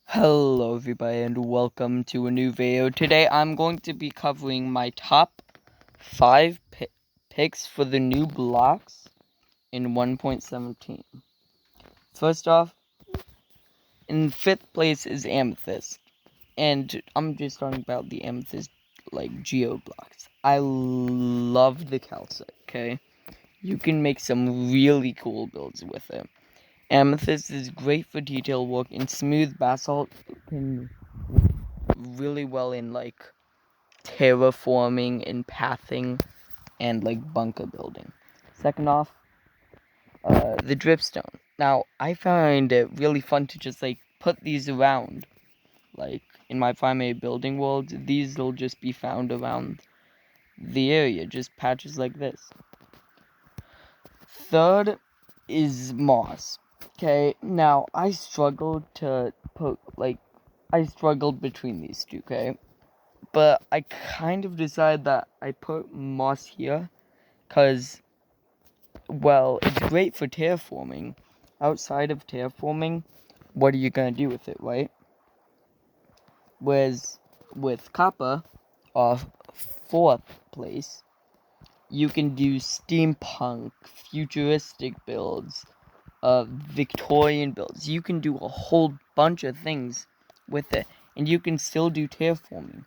Hello everybody and welcome to a new video. Today I'm going to be covering my top 5 picks for the new blocks in 1.17. First off, in 5th place is Amethyst. And I'm just talking about the Amethyst geo blocks. I love the calcite, okay? You can make some really cool builds with it. Amethyst is great for detail work, and smooth basalt can really well in terraforming and pathing and bunker building. Second off, the dripstone. Now I find it really fun to just put these around. In my primary building world, these will just be found around the area, just patches like this. Third is moss. Okay, now I struggled to put I struggled between these two, okay? But I kind of decided that I put moss here because, well, it's great for terraforming. Outside of terraforming, what are you going to do with it, right? Whereas with copper, or 4th place, you can do steampunk, futuristic builds, Victorian builds. You can do a whole bunch of things with it, and you can still do terraforming.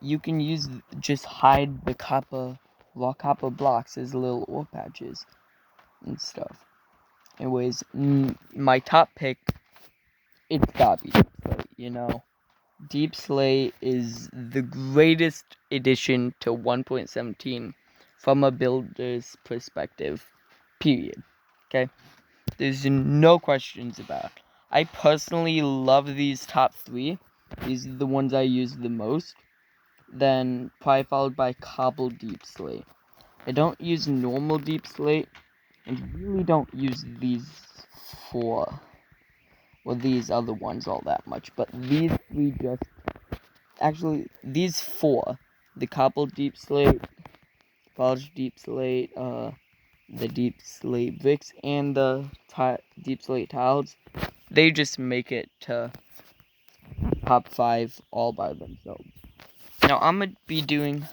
You can just hide the raw copper blocks as little ore patches and stuff. Anyways, my top pick, it's gotta be Deep Slate, you know. Deep Slate is the greatest addition to 1.17 from a builder's perspective, period. Okay? There's no questions about it. I personally love these top 3. These are the ones I use the most. Then probably followed by Cobble Deep Slate. I don't use normal Deep Slate, and really don't use these these other ones all that much, but these 3 these 4, the Cobble Deep Slate, Polished Deep Slate, the Deep Slate bricks, and the Deep Slate tiles, they just make it to top 5 all by themselves. Now I'm gonna be doing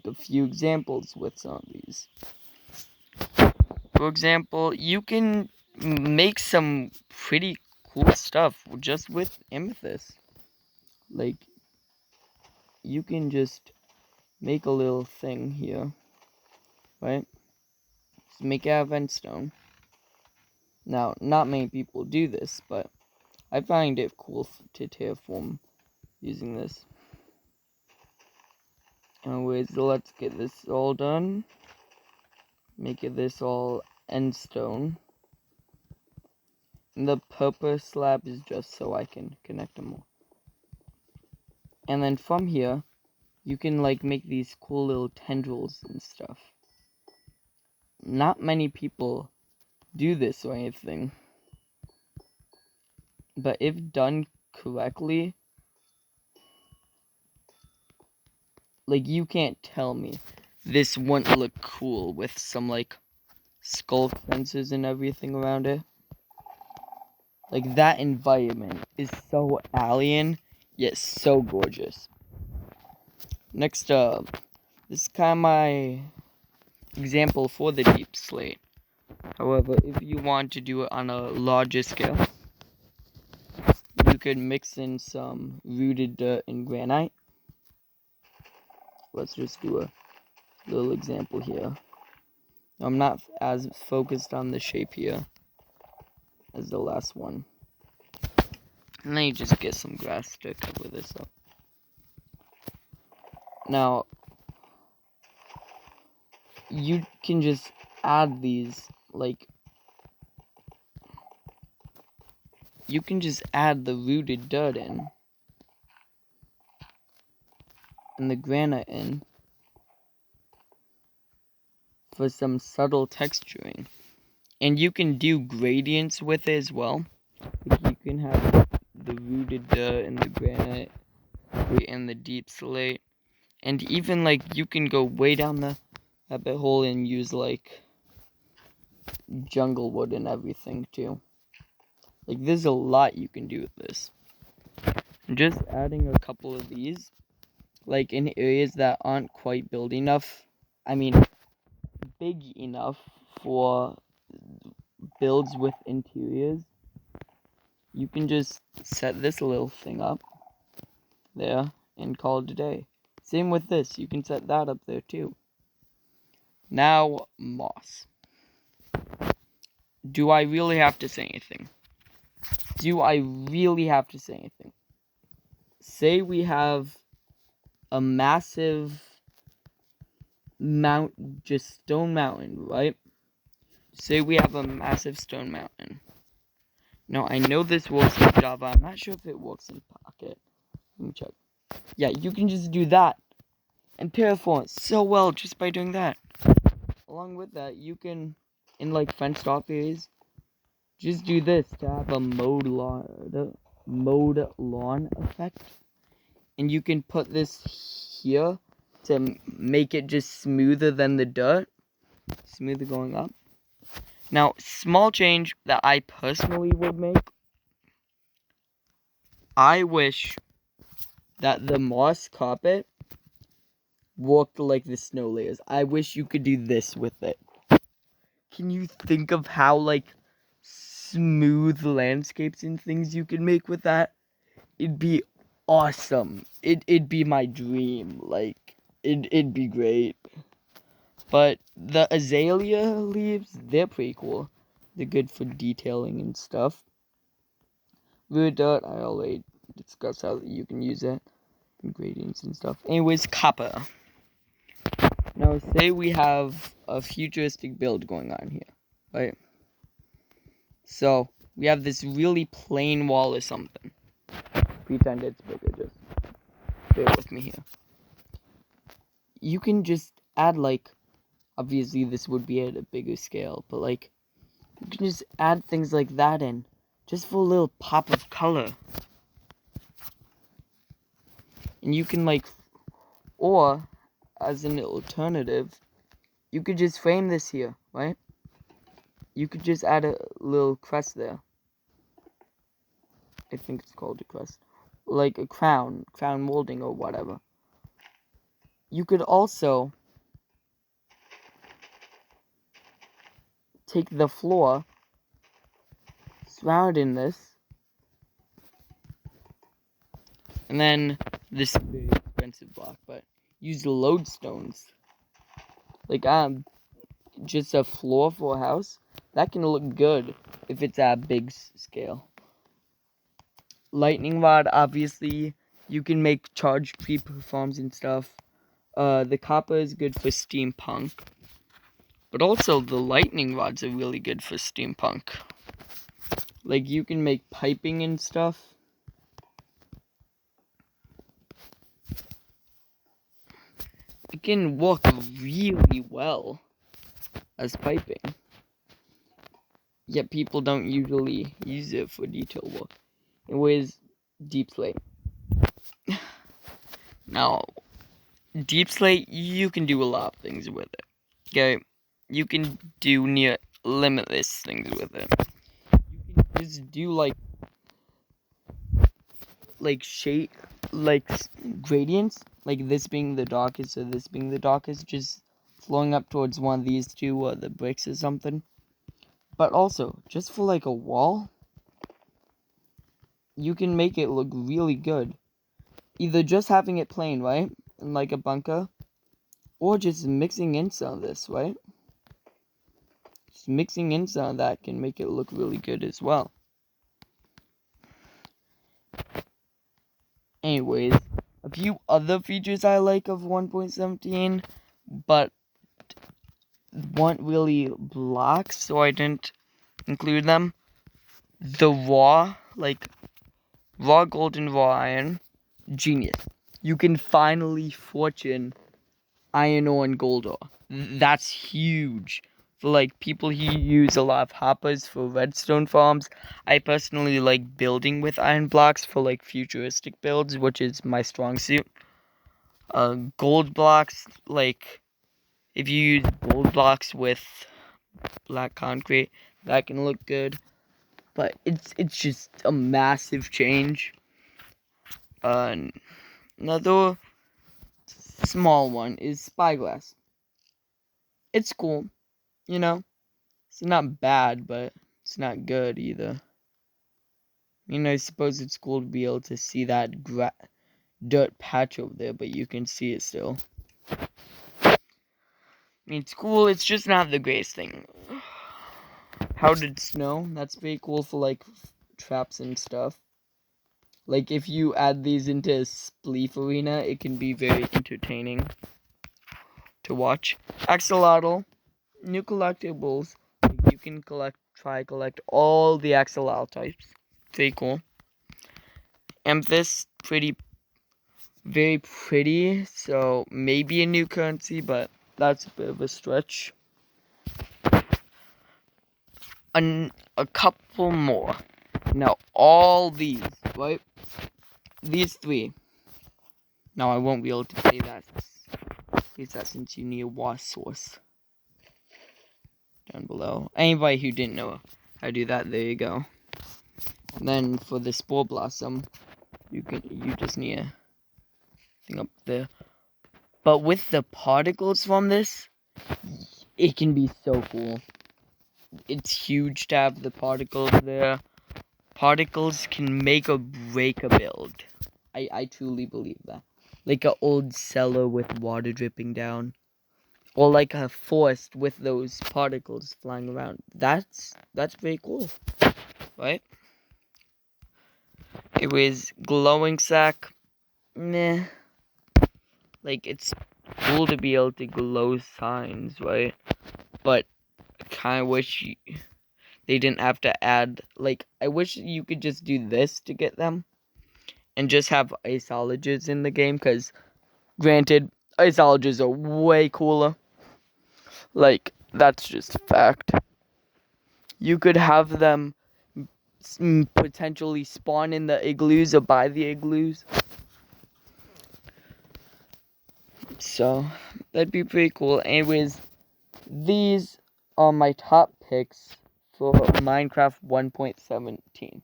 a few examples with some of these. For example, you can make some pretty cool stuff just with Amethyst. You can just make a little thing here, right? Just make it out of endstone. Now, not many people do this, but I find it cool to terraform using this. Anyways, let's get this all done. Make this all endstone. And the purple slab is just so I can connect them all. And then from here, you can make these cool little tendrils and stuff. Not many people do this or anything. But if done correctly, you can't tell me this wouldn't look cool with some skull fences and everything around it. That environment is so alien, yet so gorgeous. Next up, this is kind of my example for the Deep Slate. However, if you want to do it on a larger scale, you could mix in some rooted dirt and granite. Let's just do a little example here. I'm not as focused on the shape here as the last one. And then you just get some grass to cover this up. Now, you can just add these, you can just add the rooted dirt in. And the granite in. For some subtle texturing. And you can do gradients with it as well. You can have the rooted dirt and the granite and the Deep Slate. And even you can go way down the rabbit hole and use jungle wood and everything too. Like, there's a lot you can do with this. Just adding a couple of these, like, in areas that aren't quite big enough for builds with interiors. You can just set this little thing up there and call it a day. Same with this, you can set that up there too. Now, moss. Do I really have to say anything? Say we have a massive stone mountain, right? Say we have a massive stone mountain. Now, I know this works in Java. I'm not sure if it works in Pocket. Let me check. Yeah, you can just do that and terraform it so well just by doing that. Along with that, you can, in like fenced off areas, just do this to have a mowed lawn effect. And you can put this here to make it just smoother than the dirt. Smoother going up. Now, small change that I personally would make. I wish that the moss carpet worked like the snow layers. I wish you could do this with it. Can you think of how, like, smooth landscapes and things you can make with that? It'd be awesome. It'd be my dream. Like, it'd be great. But the azalea leaves, they're pretty cool. They're good for detailing and stuff. Wood dirt, I already discussed how you can use it. Ingredients and stuff. Anyways, copper. Now, say we have a futuristic build going on here, right? So, we have this really plain wall or something. Pretend it's bigger, just bear with me here. You can just add, like, obviously this would be at a bigger scale, but, like, you can just add things like that in, just for a little pop of color. And you can, like, or, as an alternative, you could just frame this here, right? You could just add a little crest there. I think it's called a crest. Like a crown molding or whatever. You could also take the floor, surround in this, and then this is a very expensive block, but use the lodestones. Like, just a floor for a house. That can look good if it's at a big scale. Lightning rod, obviously, you can make charge creep farms and stuff. The copper is good for steampunk. But also, the lightning rods are really good for steampunk. Like, you can make piping and stuff. It can work really well as piping. Yet people don't usually use it for detail work. Anyways, deep slate. Now, deep slate, you can do a lot of things with it. Okay? You can do near limitless things with it. You can just do like shape, like gradients, like this being the darkest or this being the darkest, just flowing up towards one of these two or the bricks or something. But also, just for like a wall, you can make it look really good. Either just having it plain, right? And like a bunker, or just mixing in some of this, right? Just mixing in some of that can make it look really good as well. Anyways, a few other features I like of 1.17, but weren't really blocks, so I didn't include them. The raw gold and raw iron, genius. You can finally fortune iron ore and gold ore. That's huge. For like people who use a lot of hoppers for redstone farms, I personally like building with iron blocks for like futuristic builds, which is my strong suit. Gold blocks, like if you use gold blocks with black concrete, that can look good. but it's just a massive change. Another small one is Spyglass. It's cool, you know. It's not bad, but it's not good either. I suppose it's cool to be able to see that dirt patch over there, but you can see it still. It's cool, it's just not the greatest thing. Powdered snow, that's very cool for, like, traps and stuff. Like, if you add these into Spleef Arena, it can be very entertaining to watch. Axolotl, new collectibles. You can collect all the axolotl types. Very cool. Amethyst, very pretty, so maybe a new currency, but that's a bit of a stretch. A couple more. Now, all these, right? These three. Now, I won't be able to say that. Since you need a wash source. Down below. Anybody who didn't know how to do that, there you go. And then for the Spore Blossom, you just need a thing up there. But with the particles from this, it can be so cool. It's huge to have the particles there. Particles can make or break a build. I truly believe that. Like an old cellar with water dripping down. Or like a forest with those particles flying around. That's very cool. Right? It was glowing sack. Meh. Like, it's cool to be able to glow signs, right? But I kind of wish they didn't have to add, like, I wish you could just do this to get them. And just have iceologists in the game, because, granted, iceologists are way cooler. Like, that's just a fact. You could have them potentially spawn in the igloos or buy the igloos. So, that'd be pretty cool. Anyways, these are my top picks for Minecraft 1.17.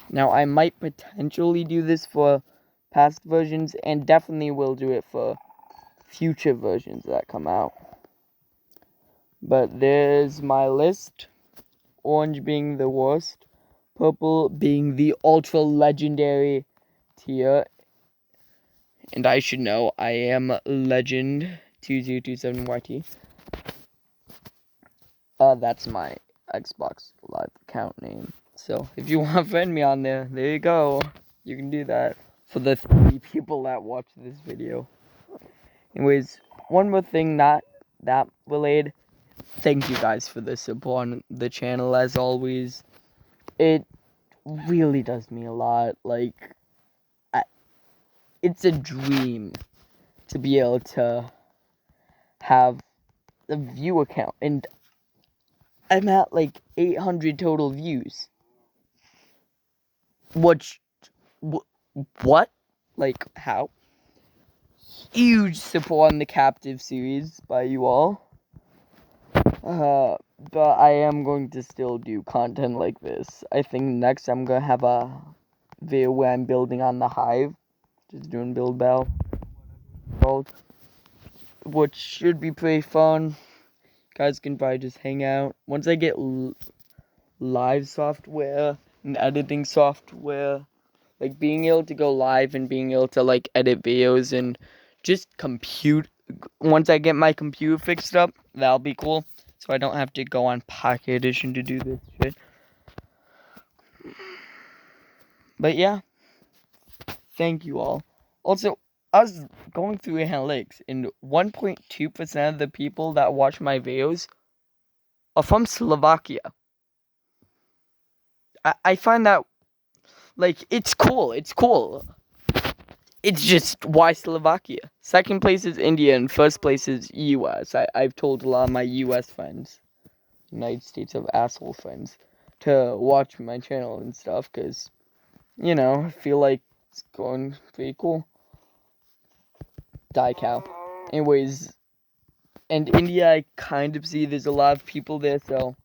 Now, I might potentially do this for past versions, and definitely will do it for future versions that come out. But there's my list. Orange being the worst. Purple being the ultra legendary tier. And I should know, I am Legend 2027YT. That's my Xbox Live account name. So, if you want to friend me on there you go. You can do that for the 3 people that watch this video. Anyways, one more thing not that related. Thank you guys for the support on the channel, as always. It really does mean a lot. Like, it's a dream to be able to have a view account. And I'm at like 800 total views. What? Like, how? Huge support on the Captive series by you all. But I am going to still do content like this. I think next I'm gonna have a video where I'm building on the hive. Just doing build battle. Which should be pretty fun. Guys can probably just hang out. Once I get live software and editing software, like being able to go live and being able to like edit videos and just once I get my computer fixed up, that'll be cool. So I don't have to go on Pocket Edition to do this shit. But yeah, thank you all. Also, I was going through analytics, and 1.2% of the people that watch my videos are from Slovakia. I find that, like, it's cool. It's cool. It's just, why Slovakia? Second place is India, and first place is US. I've told a lot of my US friends, United States of asshole friends, to watch my channel and stuff, because, I feel like it's going pretty cool. Die cow. Anyways, and India, I kind of see there's a lot of people there, so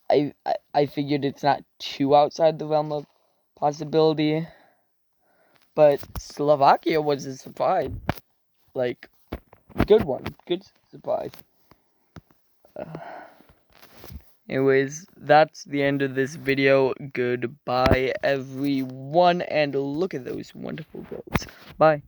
I figured it's not too outside the realm of possibility. But Slovakia was a surprise. Like, good one. Good surprise. Anyways, that's the end of this video. Goodbye, everyone. And look at those wonderful goats. Bye.